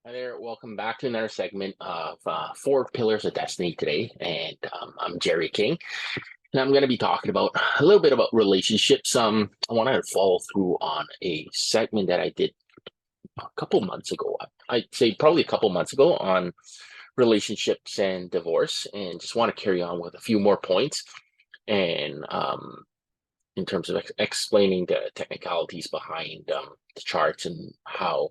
Hi there, welcome back to another segment of Four Pillars of Destiny today. And I'm Jerry King, and I'm going to be talking about a little bit about relationships. I want to follow through on a segment that I did a couple months ago. I'd say probably a couple months ago on relationships and divorce, and just want to carry on with a few more points. And in terms of explaining the technicalities behind the charts and how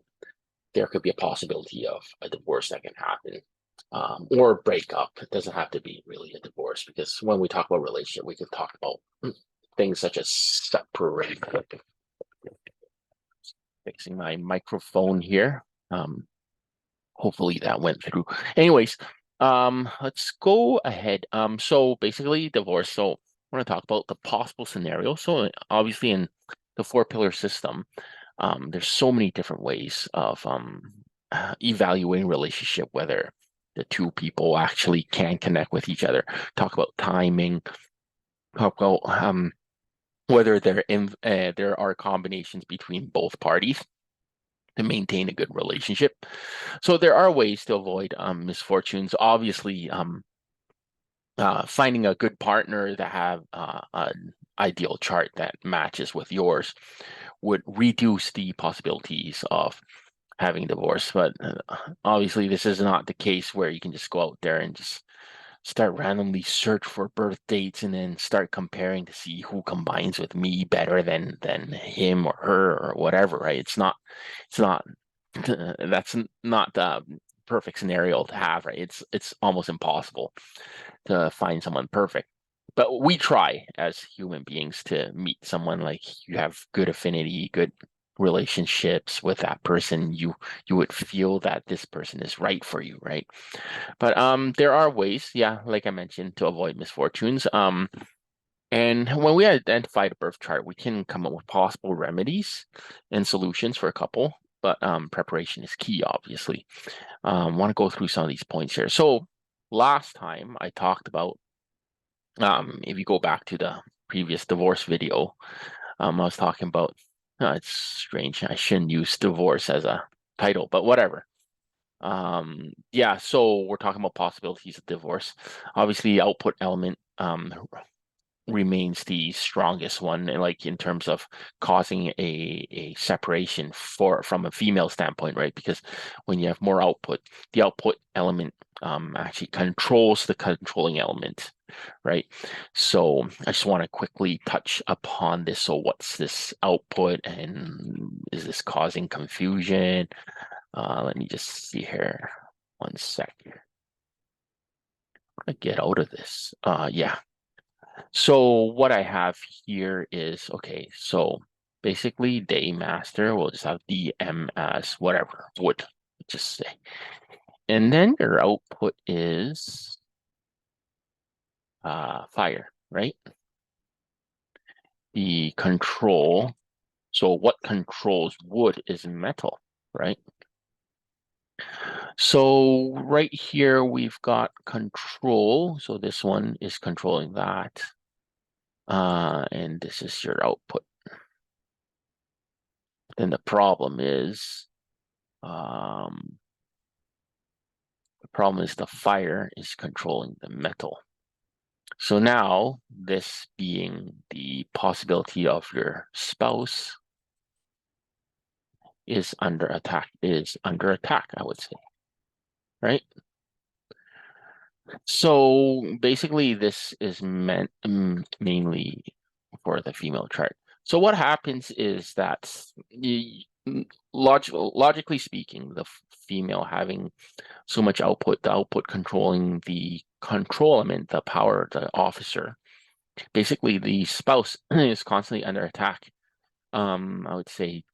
there could be a possibility of a divorce that can happen, or a breakup. It doesn't have to be really a divorce, because when we talk about relationship, we can talk about things such as separate. Fixing my microphone here. Hopefully that went through. Anyways, let's go ahead. So basically, divorce. So we're going to talk about the possible scenario. So obviously, in the four pillar system, there's so many different ways of evaluating relationship, whether the two people actually can connect with each other. Talk about timing. Talk about whether there are combinations between both parties to maintain a good relationship. So there are ways to avoid misfortunes. Obviously, finding a good partner that have an ideal chart that matches with yours would reduce the possibilities of having divorce. But obviously, this is not the case where you can just go out there and just start randomly search for birth dates and then start comparing to see who combines with me better than him or her or whatever, right? It's not that's not the perfect scenario to have, right? It's almost impossible to find someone perfect. But we try as human beings to meet someone like you have good affinity, good relationships with that person. You would feel that this person is right for you, right? But there are ways, yeah, like I mentioned, to avoid misfortunes. And when we identify the birth chart, we can come up with possible remedies and solutions for a couple. But preparation is key, obviously. Want to go through some of these points here. So last time I talked about, if you go back to the previous divorce video, I was talking about, it's strange, I shouldn't use divorce as a title, but whatever. Yeah, so we're talking about possibilities of divorce. Obviously, the output element remains the strongest one, and like in terms of causing a separation from a female standpoint, right? Because when you have more output, the output element actually controls the controlling element, right? So I just want to quickly touch upon this. So what's this output, and is this causing confusion? Let me just see here. One sec. I get out of this. Yeah. So what I have here is, okay, so basically day master will just have DM as whatever, would just say. And then your output is fire, right? The control. So what controls wood is metal, right? So right here we've got control. So this one is controlling that. And this is your output. Then the problem is, the fire is controlling the metal. So now this being the possibility of your spouse is under attack, I would say, right? So basically this is meant mainly for the female chart. So what happens is that logically speaking, the female having so much output, the output controlling the control element, the power, the officer. Basically, the spouse is constantly under attack. I would say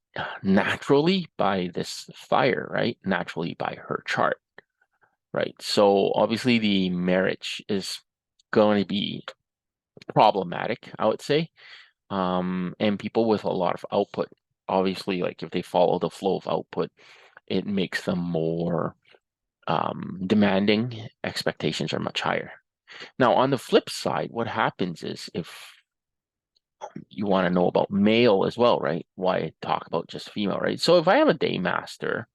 naturally by this fire, right? Naturally by her chart, right? So obviously the marriage is going to be problematic, I would say. And people with a lot of output, obviously, like if they follow the flow of output, it makes them more demanding. Expectations are much higher. Now, on the flip side, what happens is if you want to know about male as well, right? Why talk about just female, right? So if I have a day master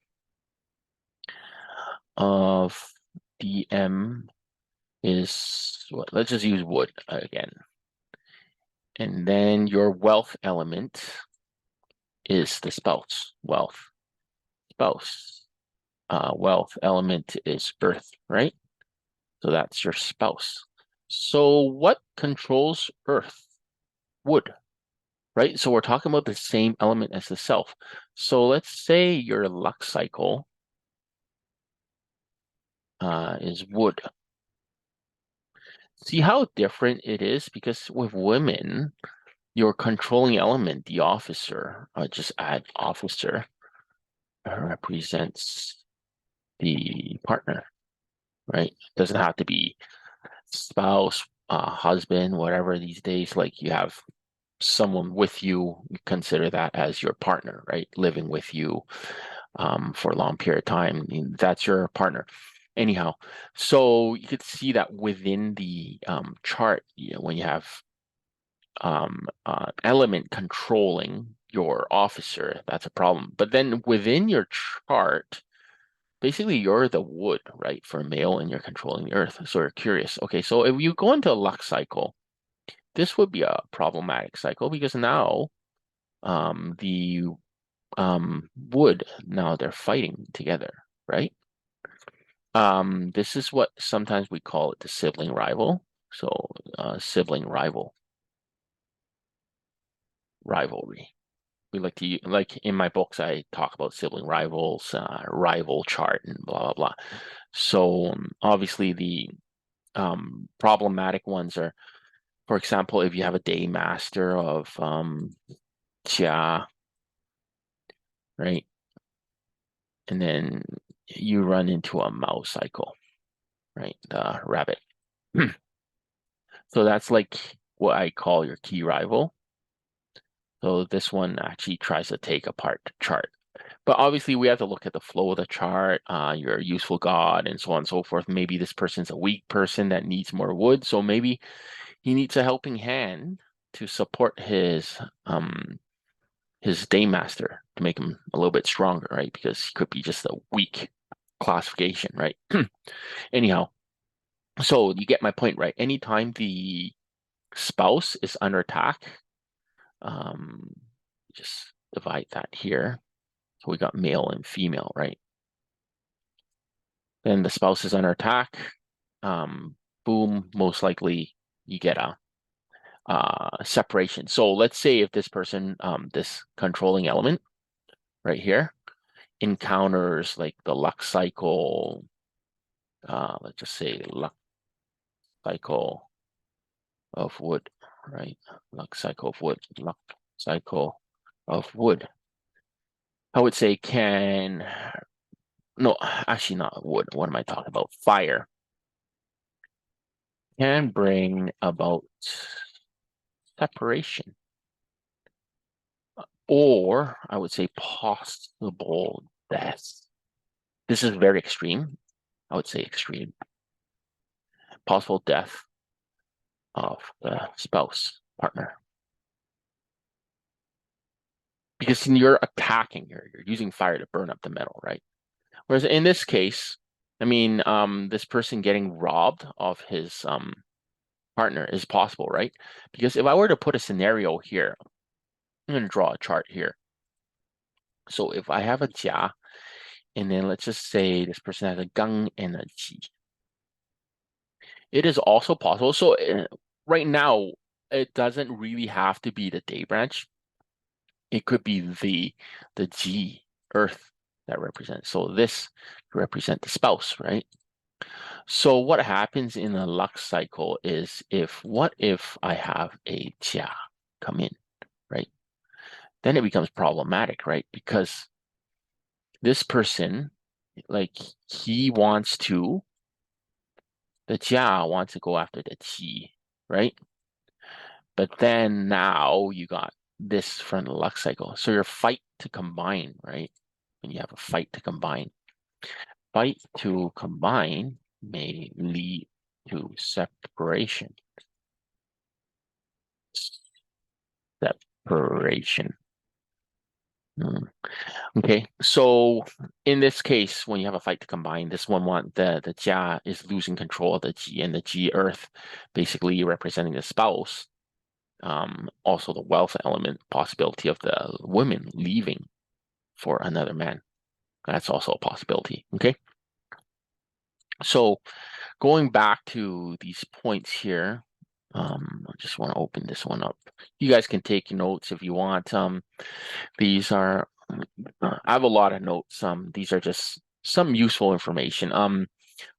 of DM is what? Let's just use wood again. And then your wealth element is the spouse, wealth. Spouse. Wealth element is earth, right? So that's your spouse. So what controls earth? Wood, right? So we're talking about the same element as the self. So let's say your luck cycle is wood. See how different it is? Because with women, your controlling element, the officer, just add officer, represents the partner, right? Doesn't have to be spouse, husband, whatever these days. Like you have someone with you, you consider that as your partner, right? Living with you for a long period of time. That's your partner. Anyhow, so you could see that within the chart, when you have element controlling your officer, that's a problem. But then within your chart, basically you're the wood, right, for male, and you're controlling the earth. So you're curious. Okay, so if you go into a luck cycle, this would be a problematic cycle because now the wood, now they're fighting together, right? This is what sometimes we call it the sibling rival. So sibling rivalry. We like to like in my books, I talk about sibling rivals, rival chart, and blah blah blah. So obviously the problematic ones are, for example, if you have a day master of Jia, right, and then you run into a mouse cycle, right, the rabbit. So that's like what I call your key rival. So this one actually tries to take apart the chart. But obviously, we have to look at the flow of the chart, your useful god, and so on and so forth. Maybe this person's a weak person that needs more wood, so maybe he needs a helping hand to support his Daymaster to make him a little bit stronger, right? Because he could be just a weak classification, right? Anyhow, so you get my point, right? Anytime the spouse is under attack, um, just divide that here. So we got male and female, right? Then the spouse is under attack. Boom, most likely you get a separation. So let's say if this person, this controlling element right here, encounters like the luck cycle, let's just say luck cycle of wood, right? Luck cycle of wood, luck cycle of wood. I would say no, actually not wood. What am I talking about? Fire can bring about separation, or I would say possible death. This is very extreme. I would say extreme. Possible death of the spouse, partner. Because you're attacking, you're using fire to burn up the metal, right? Whereas in this case, I mean, this person getting robbed of his partner is possible, right? Because if I were to put a scenario here, I'm going to draw a chart here. So if I have a jia, and then let's just say this person has a gang and a qi, it is also possible. So right now, it doesn't really have to be the day branch. It could be the G, earth, that represents. So this represent the spouse, right? So what happens in a luck cycle is what if I have a jia come in, right? Then it becomes problematic, right? Because this person, like the jia wants to go after the qi, right? But then now you got this from the luck cycle. So your fight to combine, right? When you have a fight to combine. Fight to combine may lead to separation. Separation. Mm. Okay, so in this case, when you have a fight to combine, this one the Jia is losing control of the Ji, and the Ji Earth basically representing the spouse. Also the wealth element possibility of the women leaving for another man. That's also a possibility. Okay. So going back to these points here, I just want to open this one up. You guys can take notes if you want. These are I have a lot of notes. These are just some useful information.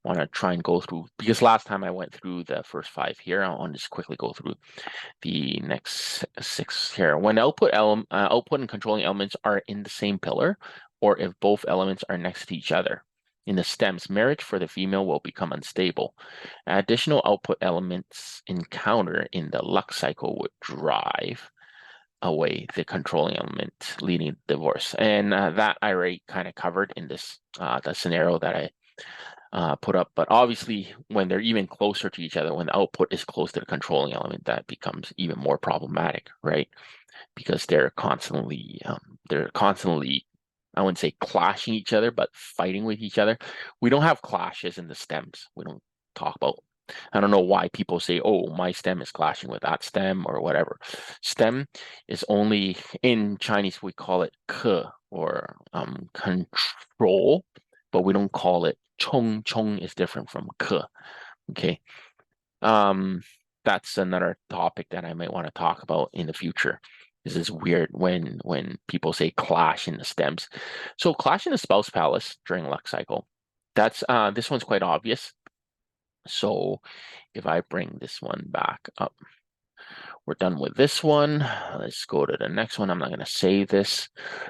Want to try and go through because last time I went through the first five here. I want to just quickly go through the next six here. When output and controlling elements are in the same pillar, or if both elements are next to each other. In the stems, marriage for the female will become unstable. Additional output elements encountered in the luck cycle would drive away the controlling element, leading to divorce. And that I already kind of covered in this the scenario that I put up. But obviously, when they're even closer to each other, when the output is close to the controlling element, that becomes even more problematic, right? Because they're constantly, I wouldn't say clashing each other, but fighting with each other. We don't have clashes in the stems. We don't talk about. I don't know why people say, "Oh, my stem is clashing with that stem" or whatever. Stem is only in Chinese we call it ke or control, but we don't call it chong. Chong is different from ke. Okay. Um, that's another topic that I might want to talk about in the future. This is weird when people say clash in the stems. So clash in the spouse palace during luck cycle. That's this one's quite obvious. So if I bring this one back up, we're done with this one. Let's go to the next one. I'm not going to save this.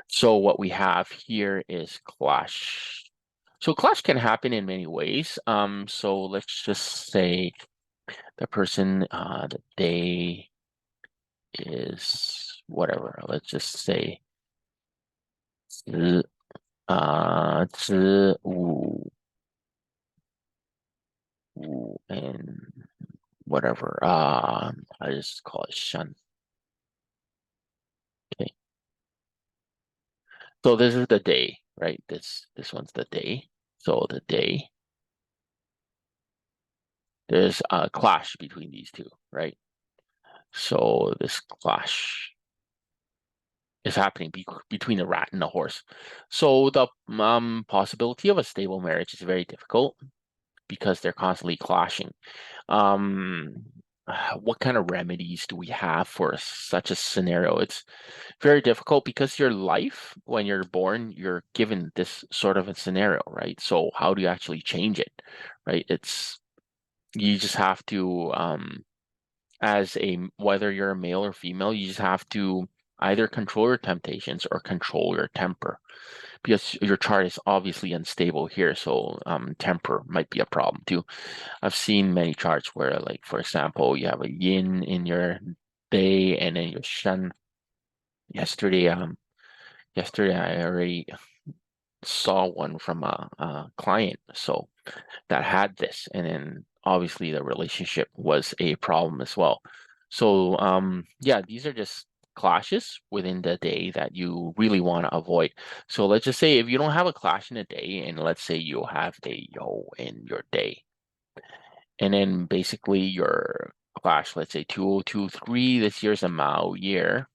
So what we have here is clash. So clash can happen in many ways. So let's just say the person, the day is whatever. Let's just say 子午and whatever. I just call it shun. Okay. So this is the day, right? This one's the day. So the day, there's a clash between these two, right? So this clash is happening between the rat and the horse. So the possibility of a stable marriage is very difficult because they're constantly clashing. Um, what kind of remedies do we have for such a scenario? It's very difficult because your life, when you're born, you're given this sort of a scenario, right? So how do you actually change it, right? It's you just have to, as a whether you're a male or female, you just have to either control your temptations or control your temper because your chart is obviously unstable here. So temper might be a problem too. I've seen many charts where, like, for example, you have a yin in your day and then your shan. Yesterday, yesterday I already saw one from a client so that had this, and then obviously the relationship was a problem as well. So yeah, these are just clashes within the day that you really want to avoid. So let's just say if you don't have a clash in a day, and let's say you have a yo in your day, and then basically your clash, let's say 2023, this year's a Mao year.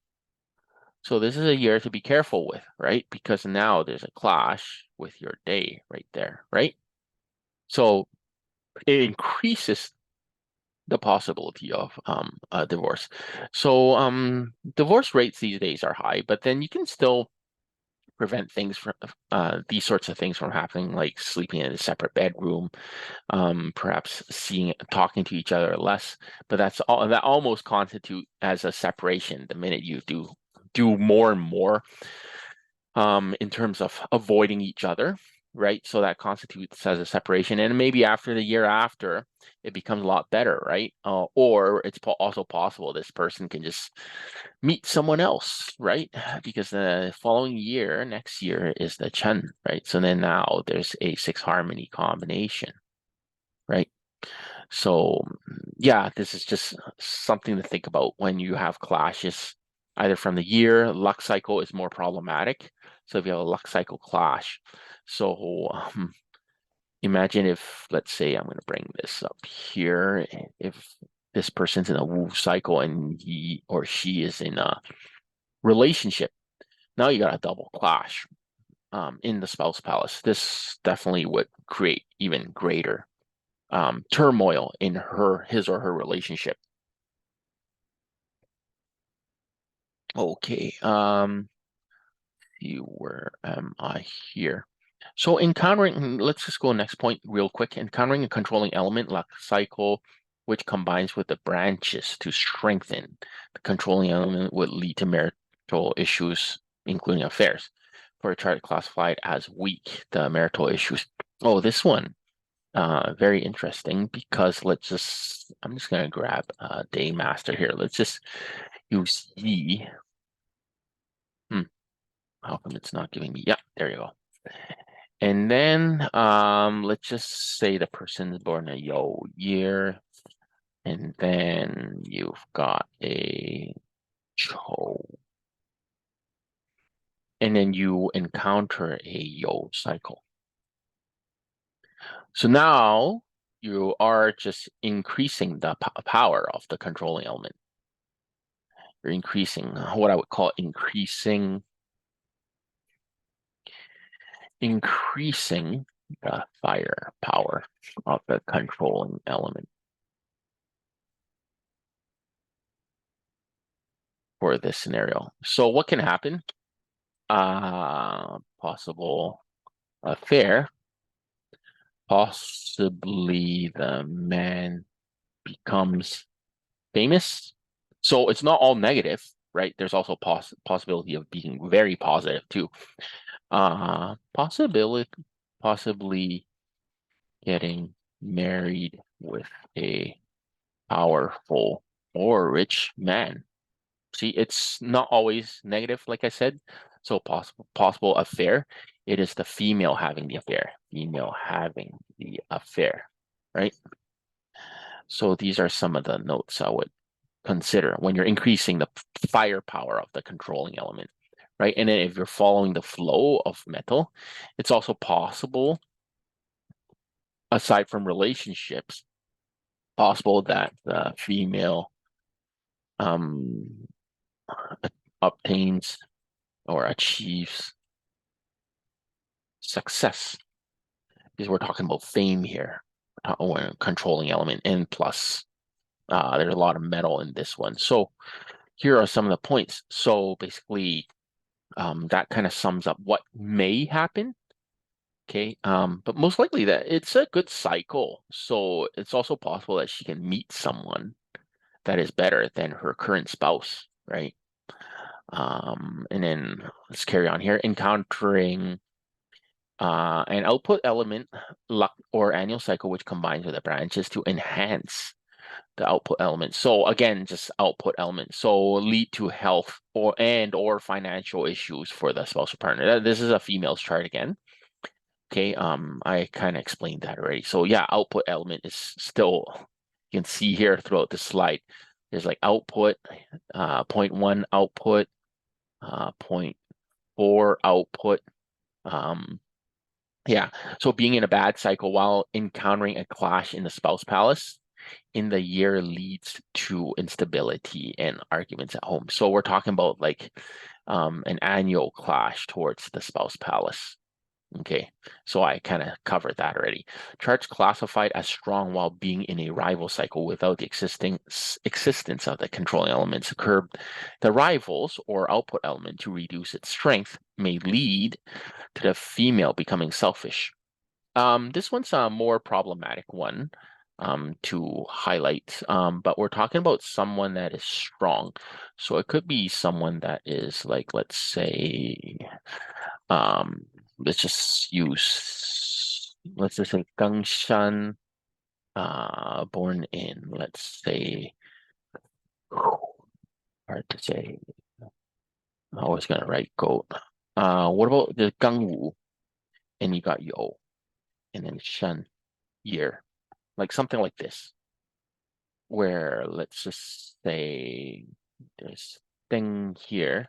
So this is a year to be careful with, right? Because now there's a clash with your day right there, right? So it increases the possibility of a divorce. So divorce rates these days are high, but then you can still prevent things from these sorts of things from happening, like sleeping in a separate bedroom, perhaps talking to each other less. But that almost constitute as a separation the minute you do more and more in terms of avoiding each other, right? So that constitutes as a separation. And maybe after the year after, it becomes a lot better, right? Or it's also possible this person can just meet someone else, right? Because the following year, next year, is the Chen, right? So then now there's a six harmony combination, right? So yeah, this is just something to think about when you have clashes either from the year. Luck cycle is more problematic. So if you have a luck cycle clash, so imagine if, let's say, I'm going to bring this up here. If this person's in a Wu cycle and he or she is in a relationship, now you got a double clash in the spouse palace. This definitely would create even greater turmoil in his or her relationship. Okay, see, where am I here? So encountering, let's just go next point real quick. Encountering a controlling element like cycle, which combines with the branches to strengthen the controlling element, would lead to marital issues, including affairs. For a chart classified as weak, the marital issues. Oh, this one, very interesting because I'm just gonna grab Day Master here. Let's just use E. How come it's not giving me? Yeah, there you go. And then let's just say the person's born a Yo year, and then you've got a Cho, and then you encounter a Yo cycle. So now you are just increasing the power of the controlling element. You're increasing what I would call increasing the firepower of the controlling element for this scenario. So what can happen? Possible affair. Possibly the man becomes famous. So it's not all negative, right? There's also possibility of being very positive too. Possibly getting married with a powerful or rich man. See, it's not always negative, like I said. So possible affair. It is the female having the affair. Female having the affair, right? So these are some of the notes I would consider when you're increasing the firepower of the controlling element, right? And then if you're following the flow of metal, it's also possible, aside from relationships, possible that the female um, obtains or achieves success, because we're talking about fame here, or controlling element, and plus there's a lot of metal in this one. So here are some of the points. So basically, that kind of sums up what may happen. Okay, but most likely that it's a good cycle. So it's also possible that she can meet someone that is better than her current spouse, right? And then let's carry on here. Encountering an output element, luck or annual cycle, which combines with the branches to enhance the output element. So again, just output element. So lead to health or financial issues for the spousal partner. This is a female's chart again. Okay, I kind of explained that already. So yeah, output element is still, you can see here throughout the slide, there's like output, 0.1 output, 0.4 output. Yeah, so being in a bad cycle while encountering a clash in the spouse palace in the year leads to instability and arguments at home. So we're talking about like an annual clash towards the spouse palace. Okay, so I kind of covered that already. Charts classified as strong while being in a rival cycle without the existence of the controlling elements curb the rivals or output element to reduce its strength may lead to the female becoming selfish. This one's a more problematic one to highlight, but we're talking about someone that is strong. So it could be someone that is like, let's say, um, let's just say Gangshan, born in, let's say, hard to say. I was gonna write goat. What about the Gangwu? And you got Yo, and then Shan year, like something like this, where let's just say this. thing here.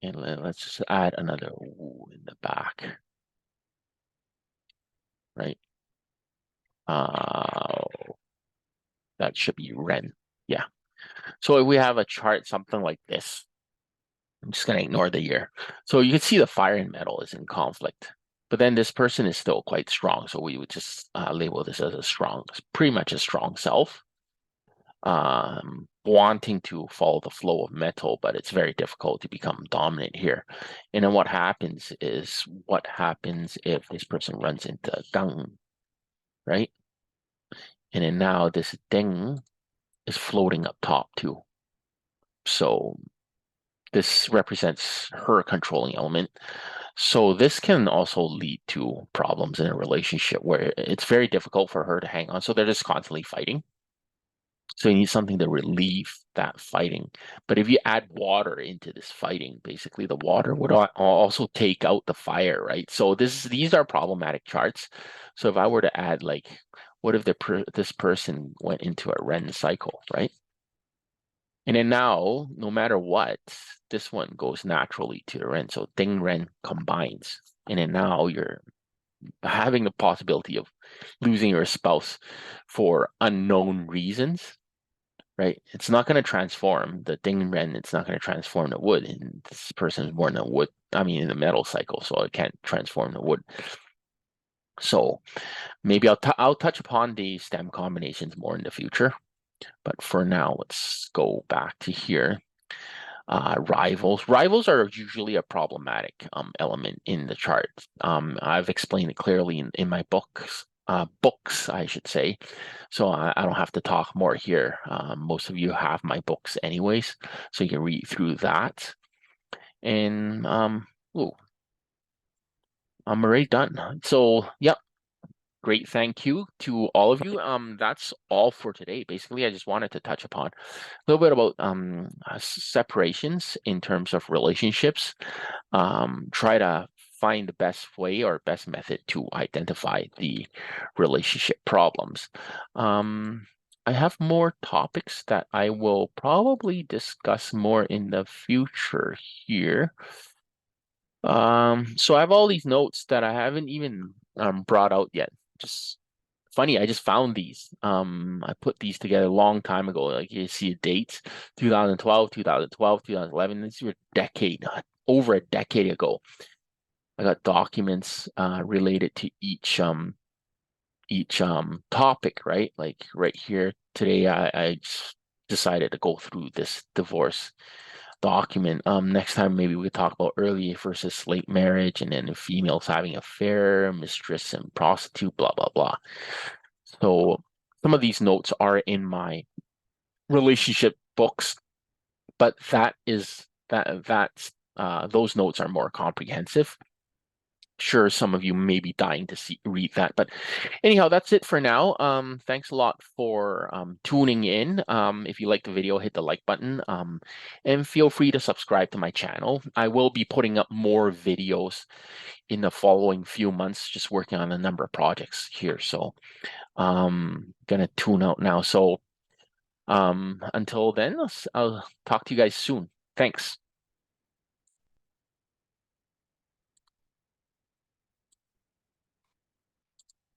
And let's just add another Wu in the back, right? That should be Ren. Yeah. So if we have a chart, something like this, I'm just going to ignore the year. So you can see the fire and metal is in conflict, but then this person is still quite strong. So we would just label this as a strong, pretty much a strong self, wanting to follow the flow of metal, but it's very difficult to become dominant here. And then what happens if this person runs into Gang, right? And then now this Ding is floating up top too. So this represents her controlling element. So this can also lead to problems in a relationship where it's very difficult for her to hang on. So they're just constantly fighting. So you need something to relieve that fighting. But if you add water into this fighting, basically the water would also take out the fire, right? So these are problematic charts. So if I were to add like, what if this person went into a Ren cycle, right? And then now, no matter what, this one goes naturally to the Ren. So Ding Ren combines. And then now you're having the possibility of losing your spouse for unknown reasons, right? It's not going to transform the Ding Ren. It's not going to transform the wood. And this person is born in the wood, in the metal cycle, so it can't transform the wood. So maybe I'll touch upon the stem combinations more in the future. But for now, let's go back to here. Rivals. Rivals are usually a problematic element in the chart. I've explained it clearly in my books, I should say. So I don't have to talk more here. Most of you have my books anyways, so you can read through that. And ooh, I'm already done. So yep. Great, thank you to all of you. That's all for today. Basically, I just wanted to touch upon a little bit about separations in terms of relationships. Try to find the best way or best method to identify the relationship problems. I have more topics that I will probably discuss more in the future here. So I have all these notes that I haven't even brought out yet. Just funny, I just found these. I put these together a long time ago. Like you see dates, 2012, 2012, 2011. These were over a decade ago. I got documents related to each topic, right? Like right here today, I just decided to go through this divorce document. Next time maybe we talk about early versus late marriage, and then females having affair, mistress and prostitute, blah blah blah. So some of these notes are in my relationship books, but that's those notes are more comprehensive. Sure, some of you may be dying to read that, but anyhow, that's it for now. Thanks a lot for tuning in. If you like the video, hit the like button, and feel free to subscribe to my channel. I will be putting up more videos in the following few months, just working on a number of projects here. So gonna tune out now. So until then, I'll talk to you guys soon. Thanks.